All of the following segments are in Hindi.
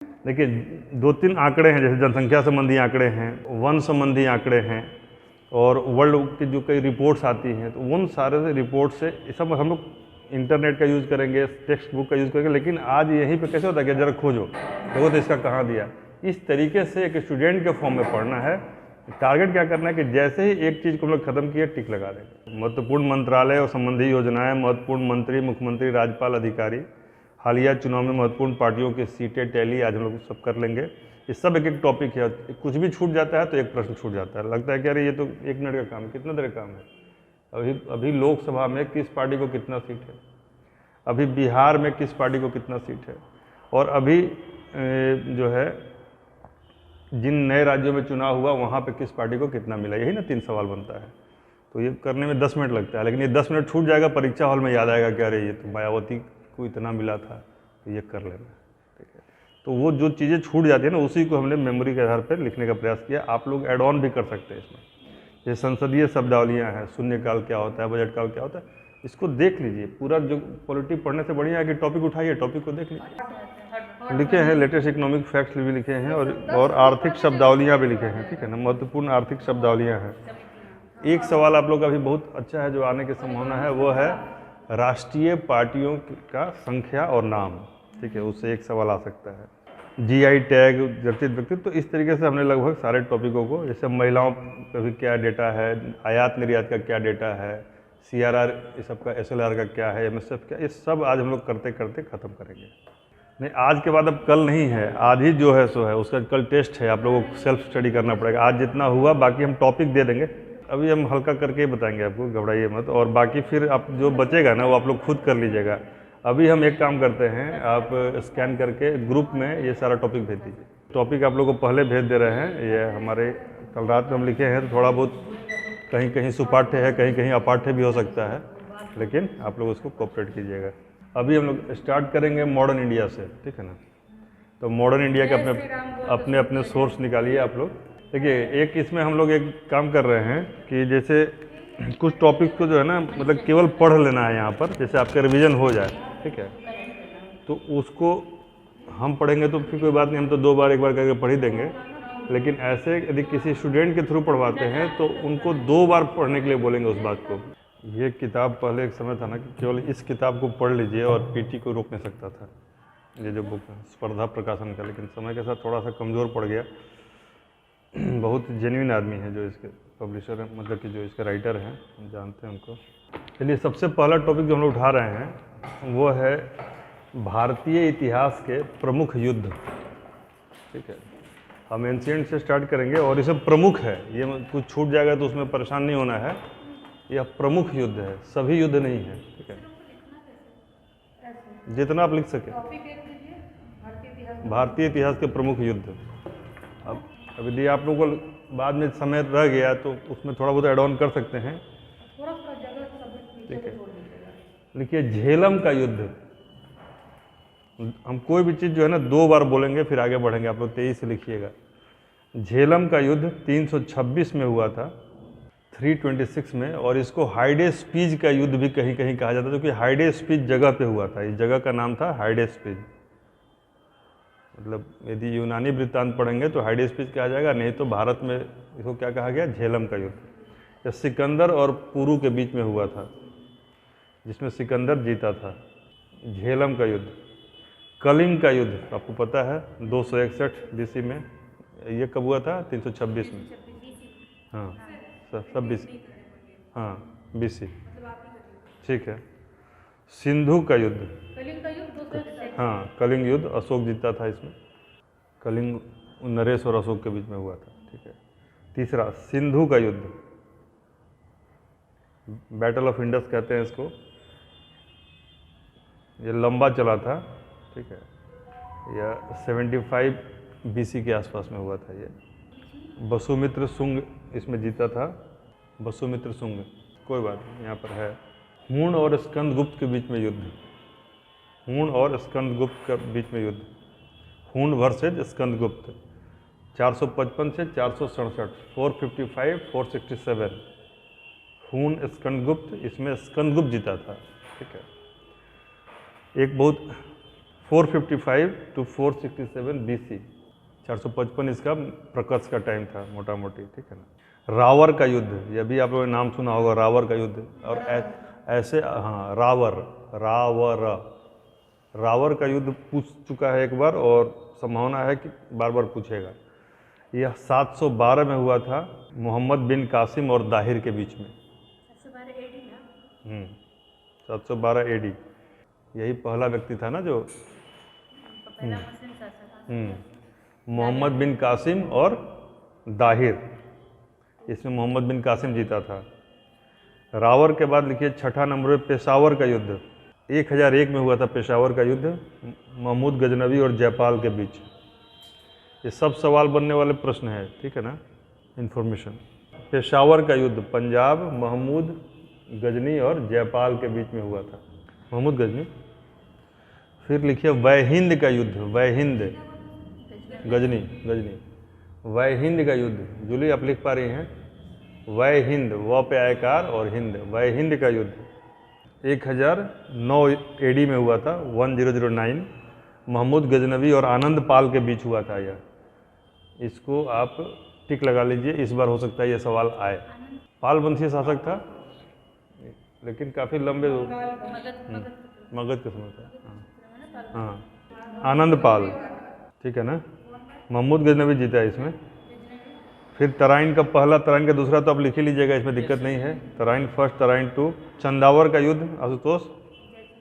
देखिए, दो तीन आंकड़े हैं, जैसे जनसंख्या संबंधी आंकड़े हैं, वन संबंधी आंकड़े हैं, और वर्ल्ड की जो कई रिपोर्ट्स आती हैं, तो उन सारे से रिपोर्ट से ये सब हम लोग इंटरनेट का यूज़ करेंगे, टेक्स्ट बुक का यूज़ करेंगे, लेकिन आज यहीं पे कैसे होता है कि जरा खोजो, देखो तो इसका कहाँ दिया। इस तरीके से एक स्टूडेंट के फॉर्म में पढ़ना है। टारगेट क्या करना है कि जैसे ही एक चीज़ को हम लोग खत्म किए, टिक लगा देंगे। महत्वपूर्ण मंत्रालय और संबंधी योजनाएं, महत्वपूर्ण मंत्री, मुख्यमंत्री, राज्यपाल, अधिकारी, हालिया चुनाव में महत्वपूर्ण पार्टियों की सीटें, टैली, आज हम लोग सब कर लेंगे। ये सब एक एक टॉपिक है, कुछ भी छूट जाता है तो एक प्रश्न छूट जाता है, लगता है कि अरे ये तो 1 मिनट का काम है, कितना देर का काम है। अभी लोकसभा में किस पार्टी को कितना सीट है, अभी बिहार में किस पार्टी को कितना सीट है, और अभी जो है जिन नए राज्यों में चुनाव हुआ वहाँ पे किस पार्टी को कितना मिला, यही ना 3 सवाल बनता है। तो ये करने में 10 मिनट लगता है, लेकिन ये 10 मिनट छूट जाएगा, परीक्षा हॉल में याद आएगा कि अरे ये तो मायावती को इतना मिला था, तो ये कर लेना, ठीक है। तो वो जो चीज़ें छूट जाती है ना, उसी को हमने मेमोरी के आधार पर लिखने का प्रयास किया। आप लोग ऐड ऑन भी कर सकते हैं इसमें, ये संसदीय शब्दावलियाँ हैं, शून्यकाल क्या होता है, बजट काल क्या होता है, इसको देख लीजिए। पूरा जो पॉलिटी पढ़ने से बढ़िया है कि टॉपिक उठाइए, टॉपिक को देख लीजिए। लिखे हैं लेटेस्ट इकोनॉमिक फैक्ट्स भी लिखे हैं, और आर्थिक शब्दावलियाँ भी लिखे हैं, ठीक है ना, महत्वपूर्ण आर्थिक शब्दावलियाँ हैं। एक सवाल आप लोग का भी बहुत अच्छा है जो आने की संभावना है, वो है राष्ट्रीय पार्टियों का संख्या और नाम, ठीक है, उससे एक सवाल आ सकता है। जीआई टैग, चर्चित व्यक्तित्व, तो इस तरीके से हमने लगभग सारे टॉपिकों को, जैसे महिलाओं का भी क्या डेटा है, आयात निर्यात का क्या डेटा है, सीआरआर ये सब का, एसएलआर का क्या है, एमएसएफ क्या, ये सब आज हम लोग करते करते ख़त्म करेंगे। नहीं, आज के बाद अब कल नहीं है, आज ही जो है सो है, उसका कल टेस्ट है, आप लोगों को सेल्फ स्टडी करना पड़ेगा। आज जितना हुआ बाकी हम टॉपिक दे देंगे, अभी हम हल्का करके ही बताएंगे आपको, घबराइए मत। और बाकी फिर आप जो बचेगा ना वो आप लोग खुद कर लीजिएगा। अभी हम एक काम करते हैं, आप स्कैन करके ग्रुप में ये सारा टॉपिक भेज दीजिए। टॉपिक आप लोगों को पहले भेज दे रहे हैं, ये हमारे कल रात में हम लिखे हैं, तो थोड़ा बहुत कहीं कहीं सुपाठ्य है, कहीं कहीं अपाठ्य भी हो सकता है, लेकिन आप लोग उसको कोऑपरेट कीजिएगा। अभी हम लोग स्टार्ट करेंगे मॉडर्न इंडिया से, ठीक है ना। तो मॉडर्न इंडिया के अपने अपने सोर्स निकालिए आप लोग। देखिए, एक इसमें हम लोग एक काम कर रहे हैं कि जैसे कुछ टॉपिक को जो है ना, मतलब केवल पढ़ लेना है यहाँ पर, जैसे आपका रिवीजन हो जाए, ठीक है, तो उसको हम पढ़ेंगे तो फिर कोई बात नहीं, हम तो 2 बार 1 बार करके पढ़ ही देंगे। लेकिन ऐसे यदि किसी स्टूडेंट के थ्रू पढ़वाते हैं तो उनको 2 बार पढ़ने के लिए बोलेंगे उस बात को। ये किताब पहले एक समय था ना कि केवल इस किताब को पढ़ लीजिए और पीटी को रोक नहीं सकता था, ये जो बुक है स्पर्धा प्रकाशन का, लेकिन समय के साथ थोड़ा सा कमज़ोर पड़ गया। बहुत जेन्युइन आदमी है जो इसके पब्लिशर हैं, मतलब कि जो इसके राइटर हैं, हम जानते हैं उनको। चलिए, सबसे पहला टॉपिक जो हम लोग उठा रहे हैं वो है भारतीय इतिहास के प्रमुख युद्ध, ठीक है। हम एंशिएंट से स्टार्ट करेंगे और ये सब प्रमुख है, ये कुछ छूट जाएगा तो उसमें परेशान नहीं होना है। यह प्रमुख युद्ध है, सभी युद्ध नहीं है, ठीक है, जितना आप लिख सके। भारतीय इतिहास के प्रमुख युद्ध। अब यदि आप लोगों को बाद में समय रह गया तो उसमें थोड़ा बहुत ऐड ऑन कर सकते हैं, ठीक है। लिखिए, झेलम का युद्ध। हम कोई भी चीज़ जो है ना 2 बार बोलेंगे फिर आगे बढ़ेंगे, आप लोग 23 से लिखिएगा। झेलम का युद्ध 326 में हुआ था, 326 में, और इसको हाइडेस्पीज का युद्ध भी कहीं कहीं कहा जाता है, क्योंकि हाइडेस्पीज जगह पे हुआ था। इस जगह का नाम था हाइडेस्पीज। मतलब यदि यूनानी वृत्तांत पढ़ेंगे तो हाइडेस्पीज कहा जाएगा, नहीं तो भारत में इसको क्या कहा गया, झेलम का युद्ध। यह सिकंदर और पुरु के बीच में हुआ था, जिसमें सिकंदर जीता था। झेलम का युद्ध। कलिंग का युद्ध आपको पता है, 261 बीसी में। ये कब हुआ था, 326 में। हाँ, सब बीसी, हाँ बीसी, ठीक है। सिंधु का युद्ध, हाँ कलिंग युद्ध, अशोक जीता था इसमें। कलिंग नरेश और अशोक के बीच में हुआ था, ठीक है। तीसरा, सिंधु का युद्ध, बैटल ऑफ इंडस कहते हैं इसको। ये लंबा चला था, ठीक है, यह 75 बीसी के आसपास में हुआ था। ये वसुमित्र शुंग इसमें जीता था, वसुमित्र शुंग, कोई बात नहीं, यहाँ पर है। हूण और स्कंदगुप्त के बीच में युद्ध, हूण और स्कंदगुप्त के बीच में युद्ध, हूण वर्सेज स्कंदगुप्त, 455 से 467, 455, 467, हूण स्कंदगुप्त, इसमें स्कंदगुप्त जीता था, ठीक है। एक बहुत 455 to 467 BC, 455 इसका प्रकर्ष का टाइम था मोटा मोटी, ठीक है ना। रावर का युद्ध, यह भी आप लोगों ने नाम सुना होगा, रावर का युद्ध। और ऐसे, हाँ, रावर का युद्ध पूछ चुका है एक बार, और संभावना है कि बार बार पूछेगा। यह 712 में हुआ था, मोहम्मद बिन कासिम और दाहिर के बीच में। 712 AD। यही पहला व्यक्ति था ना जो मोहम्मद बिन कासिम और दाहिर, इसमें मोहम्मद बिन कासिम जीता था। रावर के बाद लिखिए छठा नंबर पे पेशावर का युद्ध, 1001 में हुआ था पेशावर का युद्ध, महमूद गजनवी और जयपाल के बीच। ये सब सवाल बनने वाले प्रश्न है, ठीक है ना, इन्फॉर्मेशन। पेशावर का युद्ध पंजाब, महमूद गजनी और जयपाल के बीच में हुआ था, महमूद गजनी। फिर लिखिए वैहिंद का युद्ध, वैहिंद, गजनी, वैहिंद का युद्ध। जूली आप लिख पा रही हैं, वैहिंद, व पे आयकार और हिंद, वैहिंद का युद्ध 1009 AD में हुआ था, 1009। महमूद गजनवी और आनंद पाल के बीच हुआ था यह। इसको आप टिक लगा लीजिए, इस बार हो सकता है यह सवाल आए। पाल वंशीय शासक था, लेकिन काफ़ी लंबे, मगध के समय था, हाँ, आनंद पाल, ठीक है ना। महमूद गजनवी जीता है इसमें। फिर तराइन का पहला, तराइन का दूसरा तो आप लिख ही लीजिएगा, इसमें दिक्कत नहीं है। Tarain first, Tarain two. चंदावर का युद्ध आशुतोष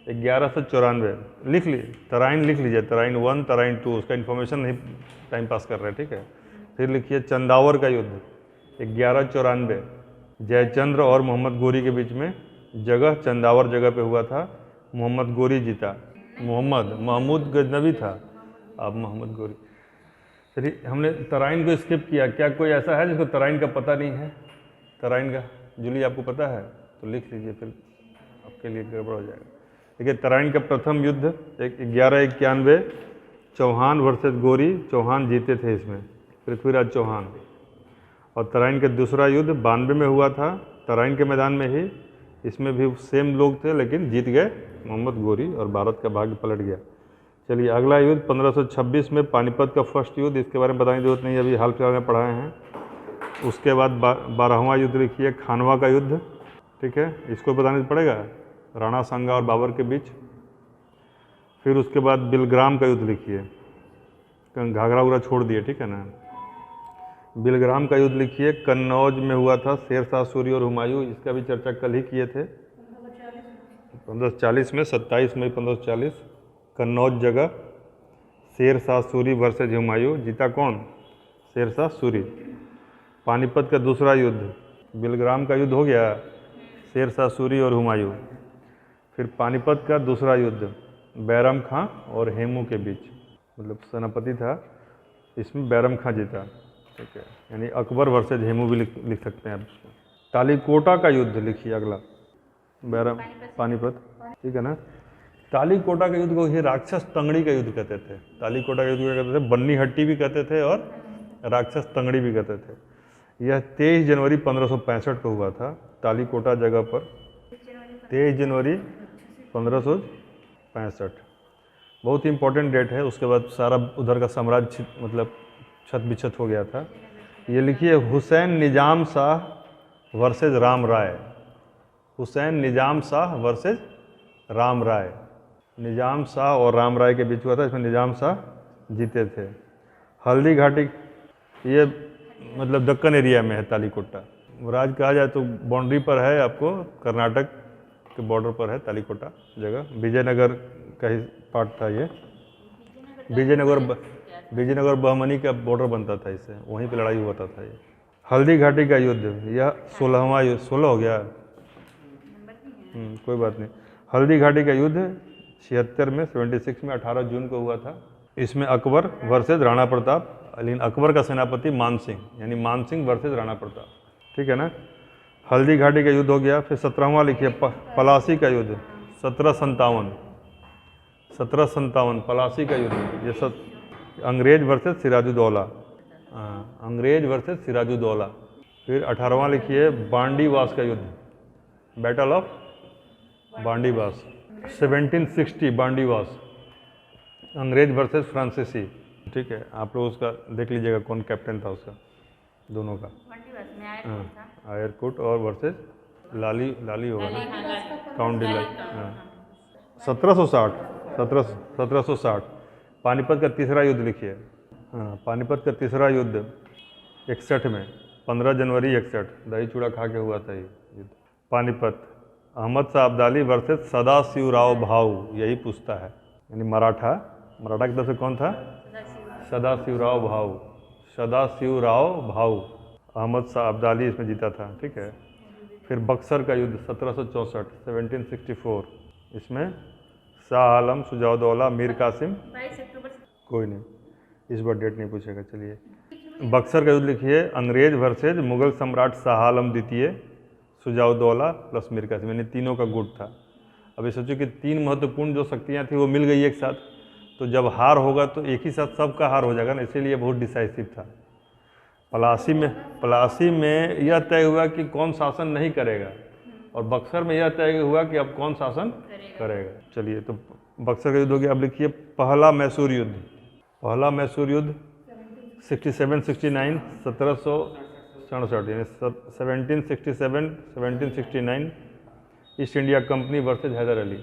1194 लिख लीजिए, तराइन लिख लीजिए, तराइन 1, तराइन 2, उसका इन्फॉर्मेशन नहीं टाइम पास कर रहे हैं, ठीक है। फिर लिखिए चंदावर का युद्ध 1194, जयचंद्र और मोहम्मद गोरी के बीच में, जगह चंदावर जगह पे हुआ था, मोहम्मद गोरी जीता। महमूद गजनवी था, अब मोहम्मद गोरी। चलिए, हमने तराइन को स्किप किया। क्या कोई ऐसा है जिसको तराइन का पता नहीं है? तराइन का जूली आपको पता है तो लिख लीजिए, फिर आपके लिए गड़बड़ हो जाएगा। देखिए, तराइन का प्रथम युद्ध 1191, चौहान वर्सेस गोरी, चौहान जीते थे इसमें, पृथ्वीराज चौहान। और तराइन का दूसरा युद्ध 92 में हुआ था, तराइन के मैदान में ही। इसमें भी सेम लोग थे, लेकिन जीत गए मोहम्मद गोरी और भारत का भाग्य पलट गया। चलिए, अगला युद्ध 1526 में पानीपत का फर्स्ट युद्ध, इसके बारे में बताने की जरूरत नहीं है, अभी हाल फिलहाल में पढ़ाए हैं। उसके बाद 12वां युद्ध लिखिए खानवा का युद्ध, ठीक है, इसको बताने पड़ेगा, राणा सांगा और बाबर के बीच। फिर उसके बाद बिलग्राम का युद्ध लिखिए, घाघरा उघरा छोड़ दिए, ठीक है ना। बिलग्राम का युद्ध लिखिए, कन्नौज में हुआ था, शेर शाह सूरी और हुमायूं, इसका भी चर्चा कल ही किए थे। 1540 में, 27 मई 1540, कन्नौज जगह, शेर शाह सूरी वर्सेज हुमायूं, जीता कौन? शेर शाह सूरी। पानीपत का दूसरा युद्ध, बिलग्राम का युद्ध हो गया, शेर शाह सूरी और हुमायूं। फिर पानीपत का दूसरा युद्ध बैरम खां और हेमू के बीच, मतलब सेनापति था, इसमें बैरम खां जीता, ठीक है, यानी अकबर वर्सेज हेमू भी लिख सकते हैं आप इसको। तालीकोटा का युद्ध लिखिए अगला, बैरम, पानीपत, ठीक है ना। तालीकोटा के युद्ध को ही राक्षस तंगड़ी का युद्ध कहते थे। तालीकोटा के युद्ध को कहते थे, बन्नी हट्टी भी कहते थे और राक्षस तंगड़ी भी कहते थे। यह 23 जनवरी 1565 को हुआ था, तालीकोटा जगह पर, 23 जनवरी 1565, बहुत ही इंपॉर्टेंट डेट है। उसके बाद सारा उधर का साम्राज्य मतलब छत बिछत हो गया था। ये लिखिए हुसैन निजाम शाह वर्सेज राम राय, हुसैन निजाम शाह वर्सेज राम राय, निजाम शाह और राम राय के बीच हुआ था, इसमें निजाम शाह जीते थे। हल्दी घाटी, ये मतलब दक्कन एरिया में है तालीकोटा, राज कहा जाए तो बाउंड्री पर है, आपको कर्नाटक के बॉर्डर पर है तालीकोटा जगह। विजयनगर का ही पार्ट था ये, विजयनगर बहमनी का बॉर्डर बनता था इससे, वहीं पे लड़ाई हुआ था ये। हल्दी घाटी का युद्ध, यह 16वां युद्ध, 16 हो गया, कोई बात नहीं। हल्दी घाटी का युद्ध 76 में, 76 में 18 जून को हुआ था। इसमें अकबर वर्सेज राणा प्रताप, लेकिन अकबर का सेनापति मान सिंह, यानी मान सिंह वर्सेज राणा प्रताप, ठीक है ना। हल्दी घाटी का युद्ध हो गया। फिर 17वां लिखिए पलासी का युद्ध, 1757 पलासी का युद्ध, ये सब अंग्रेज वर्सेज सिराजुद्दौला, अंग्रेज वर्सेज सिराजुद्दौला। फिर 18वां लिखिए बांडीवास का युद्ध, बैटल ऑफ बांडीवास, 1760 बांडीवास, अंग्रेज वर्सेस फ्रांसीसी, ठीक है। आप लोग उसका देख लीजिएगा कौन कैप्टन था उसका, दोनों का। हाँ, आयरकुट और वर्सेस लाली, लाली होगा ना, काउंट डिलाई। हाँ, 1760 पानीपत का तीसरा युद्ध लिखिए। हाँ, पानीपत का तीसरा युद्ध 61 में, 15 जनवरी 61, दही चूड़ा खा के हुआ था ये युद्ध। पानीपत, अहमद शाह अब्दाली वर्सेस सदाशिवराव भाऊ, यही पूछता है। यानी मराठा की तरफ से कौन था? सदाशिवराव भाऊ। सदाशिवराव भाऊ, अहमद शाह अब्दाली इसमें जीता था, ठीक है। फिर बक्सर का युद्ध 1764, 1764, इसमें शाह आलम, सुजाउद्दौला, मीर कासिम, कोई नहीं, इस बार डेट नहीं पूछेगा। चलिए, बक्सर का युद्ध लिखिए, अंग्रेज वर्सेज मुगल सम्राट शाह आलम द्वितीय, सुजाउद्दौला प्लस मीर कासिम, यानी तीनों का गुट था। अभी सोचो कि तीन महत्वपूर्ण जो शक्तियाँ थी वो मिल गई एक साथ, तो जब हार होगा तो एक ही साथ सबका हार हो जाएगा ना, इसीलिए बहुत डिसाइसिव था। पलासी में यह तय हुआ कि कौन शासन नहीं करेगा, और बक्सर में यह तय हुआ कि अब कौन शासन करेगा। चलिए, तो बक्सर का युद्ध हो गया। अब लिखिए पहला मैसूर युद्ध। पहला मैसूर युद्ध 67-69, 1767, यानी 1767-1769, East India company versus Haidar Ali.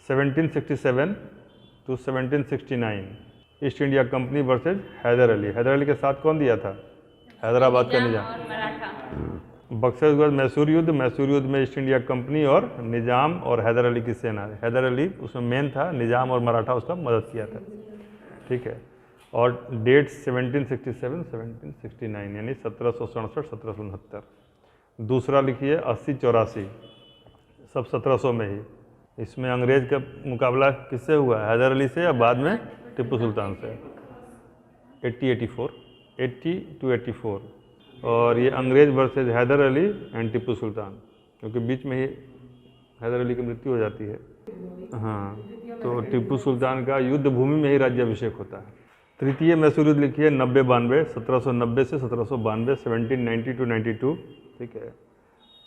1767 to 1769, East India company versus Haidar Ali. Haidar Ali के साथ कौन दिया था? हैदराबाद का निजाम। बक्सर के बाद मैसूर युद्ध। मैसूर युद्ध में ईस्ट इंडिया कंपनी और निजाम और हैदर अली की सेना। हैदर अली उसमें मेन था, निजाम और मराठा उसका मदद किया था, ठीक है। और डेट 1767-1769, यानी 1767-1769। दूसरा लिखिए 80-84, सब 1700 में ही। इसमें अंग्रेज का मुकाबला किससे हुआ? हैदर अली से, या बाद में टिप्पू सुल्तान से। 80 to 84, और ये अंग्रेज वर्सेज हैदर अली एंड टिप्पू सुल्तान, क्योंकि बीच में ही हैदर अली की मृत्यु हो जाती है। हाँ, तो टिप्पू सुल्तान का युद्ध भूमि में ही राज्याभिषेक होता है। तृतीय मैसूर युद्ध लिखिए 90-92, 1790 से 1792, 1790 to 92, ठीक है।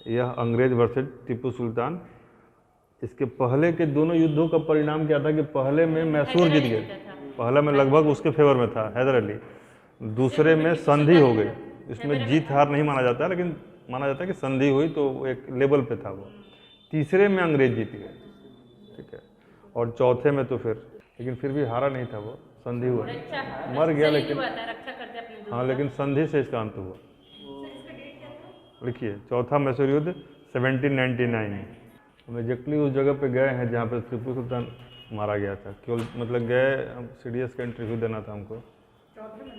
यह अंग्रेज वर्सेज टिप्पू सुल्तान। इसके पहले के दोनों युद्धों का परिणाम क्या था कि पहले में मैसूर जीत गए, पहला में लगभग उसके फेवर में था हैदर अली, दूसरे में संधि हो गई। इसमें जीत हार नहीं माना जाता, लेकिन माना जाता है कि संधि हुई तो एक लेवल पे था वो। तीसरे में अंग्रेज जीत गए, ठीक है। और चौथे में तो लेकिन फिर भी हारा नहीं था वो, संधि हुआ, मर गया, लेकिन हाँ, लेकिन संधि से इसका अंत हुआ। लिखिए चौथा मैसूर युद्ध 1799। हम एग्जैक्टली उस जगह पे गए हैं जहाँ पे टिप्पू सुल्तान मारा गया था। केवल मतलब गए, हम CDS का इंटरव्यू देना था हमको,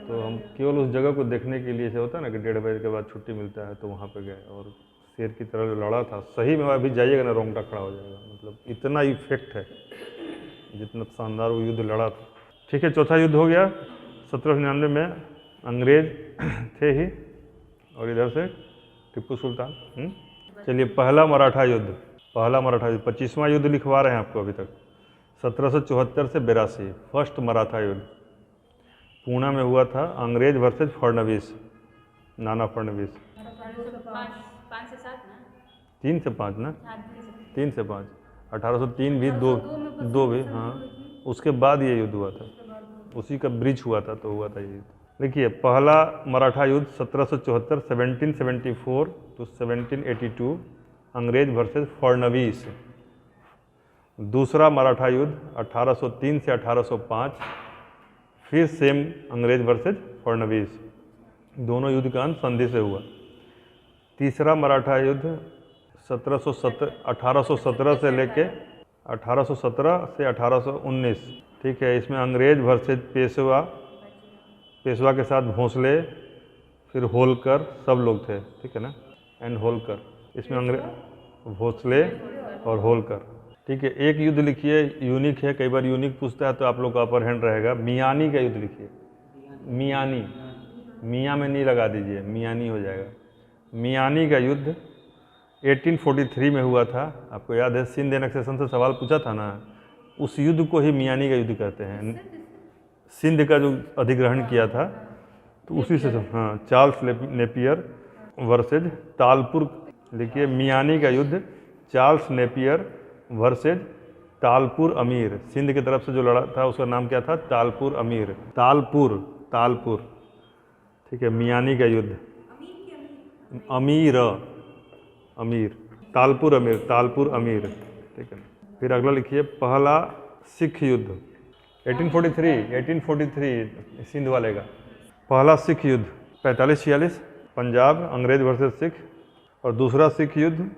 तो हम केवल उस जगह को देखने के लिए से होता है ना कि 1:30 बजे के बाद छुट्टी मिलता है, तो वहाँ पे गए और शेर की तरह लड़ा था। सही में अभी जाइएगा ना, रोंगटा खड़ा हो जाएगा, मतलब इतना इफेक्ट है, जितना शानदार वो युद्ध लड़ा था, ठीक है। चौथा युद्ध हो गया 1799 में, अंग्रेज थे ही और इधर से टिप्पू सुल्तान। चलिए, पहला मराठा युद्ध। 25वां युद्ध लिखवा रहे हैं आपको अभी तक। 1774 से 82, फर्स्ट मराठा युद्ध पूना में हुआ था, अंग्रेज वर्सेज फडणवीस, नाना फडणवीस। 3 से 5 ना, 3 से 5, 1803 भी, दो भी, हाँ, उसके बाद ये युद्ध हुआ था, उसी का ब्रिज हुआ था, तो हुआ था ये युद्ध। देखिए, पहला मराठा युद्ध 1774, 1774 to 1782, अंग्रेज वर्सेज फडणवीस। दूसरा मराठा युद्ध 1803 से 1805, फिर सेम अंग्रेज वर्सेज फडणवीस, दोनों युद्ध का अंत संधि से हुआ। तीसरा मराठा युद्ध 1817 से लेके 1817 से 1819, ठीक है। इसमें अंग्रेज वर्सेज पेशवा के साथ भोंसले, फिर होलकर, सब लोग थे, ठीक है ना, एंड होलकर। इसमें अंग्रेज भोंसले और होलकर, ठीक है। एक युद्ध लिखिए, यूनिक है, कई बार यूनिक पूछता है तो आप लोग का अपर हैंड रहेगा। मियानी का युद्ध लिखिए, मियानी, मियाँ में नहीं लगा दीजिए, मियानी हो जाएगा। मियानी का युद्ध 1843 में हुआ था, आपको याद है, सिंध एनेक्सेशन से सवाल पूछा था ना, उस युद्ध को ही मियानी का युद्ध कहते हैं। सिंध का जो अधिग्रहण किया था, तो उसी से, हाँ, चार्ल्स नेपियर वर्सेज तालपुर। लिखिए, मियानी का युद्ध चार्ल्स नेपियर वर्सेज तालपुर अमीर, सिंध की तरफ से जो लड़ा था उसका नाम क्या था? तालपुर अमीर, तालपुर, तालपुर, ठीक है। मियानी का युद्ध, अमीर, अमीर, तालपुर अमीर, तालपुर अमीर, ठीक है। फिर अगला लिखिए पहला सिख युद्ध, 1843 सिंध वाले का पहला सिख युद्ध 45-46 पंजाब अंग्रेज वर्सेस सिख, और दूसरा सिख युद्ध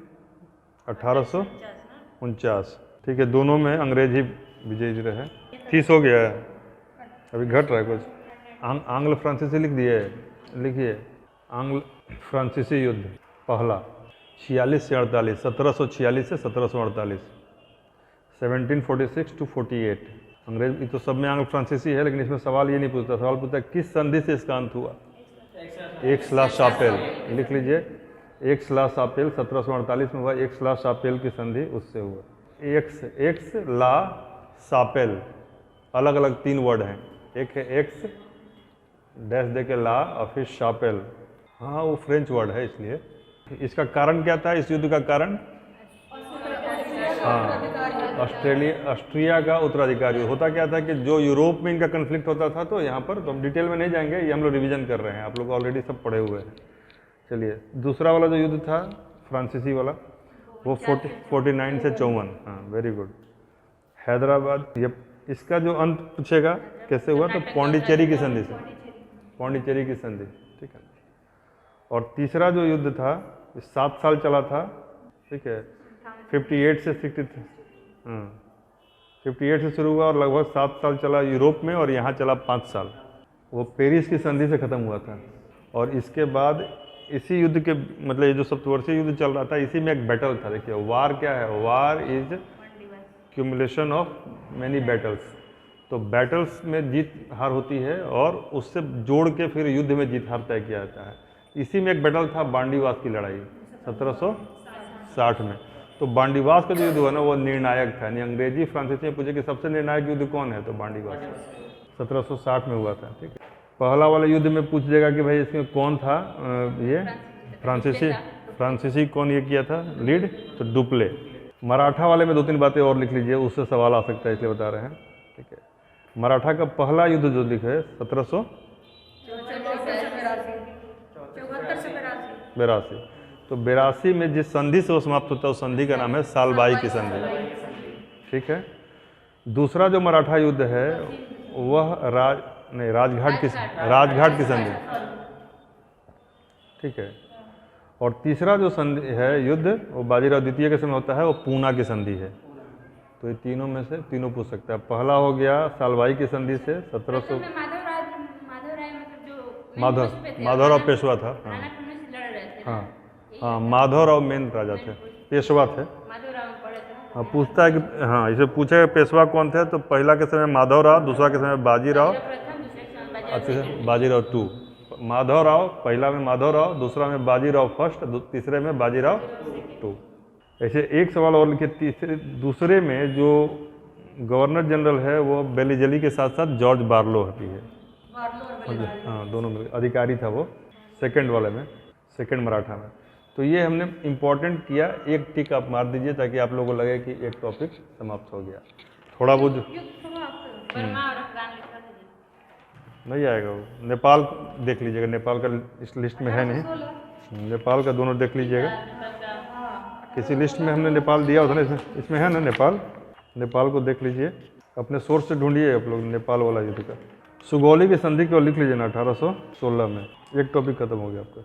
1849, ठीक है। दोनों में अंग्रेज ही विजयी रहे। 30 हो गया है, अभी घट रहा है कुछ। आंग्ल फ्रांसीसी लिख दिए, लिखिए आंग्ल फ्रांसीसी युद्ध पहला 46 से 48, 1746 से 1748, 1746 to 48। अंग्रेज तो सब में आंग्ल फ्रांसीसी है, लेकिन इसमें सवाल ये नहीं पूछता, सवाल पूछता है किस संधि से इसका अंत हुआ? एक्स-ला-शापेल, लिख लीजिए एक्स-ला-शापेल 1748 में हुआ, एक्स-ला-शापेल की संधि उससे हुआ। एक्स-ला-शापेल अलग अलग 3 वर्ड हैं, एक है एक्स डैश दे के ला और फिर शापेल, हाँ वो फ्रेंच वर्ड है इसलिए। इसका कारण क्या था इस युद्ध का कारण? हाँ, ऑस्ट्रिया का उत्तराधिकारी। होता क्या था कि जो यूरोप में इनका कन्फ्लिक्ट होता था, तो यहाँ पर तो हम डिटेल में नहीं जाएंगे, ये हम लोग रिवीजन कर रहे हैं, आप लोग ऑलरेडी सब पढ़े हुए हैं। चलिए दूसरा वाला जो युद्ध था फ्रांसीसी वाला, वो 49 से 54, हाँ वेरी गुड। हैदराबाद, ये इसका जो अंत पूछेगा कैसे हुआ, तो पौंडीचेरी की संधि से, पौंडीचेरी की संधि, ठीक है। और तीसरा जो युद्ध था 7 साल चला था, ठीक है, 58 से 63, 58 से शुरू हुआ और लगभग 7 साल चला यूरोप में, और यहाँ चला 5 साल। वो पेरिस की संधि से ख़त्म हुआ था। और इसके बाद इसी युद्ध के मतलब ये जो सप्तवर्षीय युद्ध चल रहा था, इसी में एक बैटल था। देखिए वार क्या है? वार is cumulation of many battles. तो बैटल्स में जीत हार होती है और उससे जोड़ के फिर युद्ध में जीत हार तय किया जाता है। इसी में एक बैटल था बांडीवास की लड़ाई 1760 में। तो बांडीवास का जो युद्ध हुआ ना, वो निर्णायक था। यानी अंग्रेजी फ्रांसीसी में पूछे कि सबसे निर्णायक युद्ध कौन है, तो बांडीवास 1760 में हुआ था, ठीक है। पहला वाला युद्ध में पूछ देगा कि भाई इसमें कौन था, ये फ्रांसीसी कौन ये किया था लीड, तो डुप्ले। मराठा वाले में 2-3 बातें और लिख लीजिए, उससे सवाल आ सकता है इसलिए बता रहे हैं, ठीक है। मराठा का पहला युद्ध जो लिखा है 1782, तो 82 में जिस संधि से वो समाप्त होता है उस संधि का नाम है सालबाई की संधि, ठीक है। दूसरा जो मराठा युद्ध है वह राजघाट की संधि, ठीक है। और तीसरा जो संधि है युद्ध, वो बाजीराव द्वितीय के समय होता है, वो पूना की संधि है। तो ये तीनों में से तीनों पूछ सकता है। पहला हो गया सालबाई की संधि से 1700, माधवराव पेशवा था, हाँ हाँ माधवराव मेन राजा थे, पेशवा थे, हाँ पूछता है कि हाँ इसे पूछेगा पेशवा कौन थे, तो पहला के समय माधवराव, दूसरा के समय बाजीराव, अच्छा बाजीराव 2, माधवराव पहला में माधवराव, दूसरा में बाजीराव फर्स्ट, तीसरे में बाजीराव 2। ऐसे एक सवाल और लिखे, दूसरे में जो गवर्नर जनरल है वो बेलीजली के साथ साथ जॉर्ज बार्लो भी है, हाँ दोनों में अधिकारी था वो, सेकंड वाले में, सेकंड मराठा में। तो ये हमने इम्पोर्टेंट किया, एक टिक आप मार दीजिए ताकि आप लोगों को लगे कि एक टॉपिक समाप्त हो गया। थोड़ा बहुत नहीं आएगा वो, नेपाल देख लीजिएगा, नेपाल का इस लिस्ट में है नहीं, नेपाल का दोनों देख लीजिएगा, किसी लिस्ट में हमने नेपाल दिया होता ना, इसमें है ना नेपाल, नेपाल को देख लीजिए, अपने सोर्स से ढूंढिए आप लोग नेपाल वाला युद्ध का। सुगौली की संधि को लिख लीजिए ना 1816 में, एक टॉपिक खत्म हो गया आपका।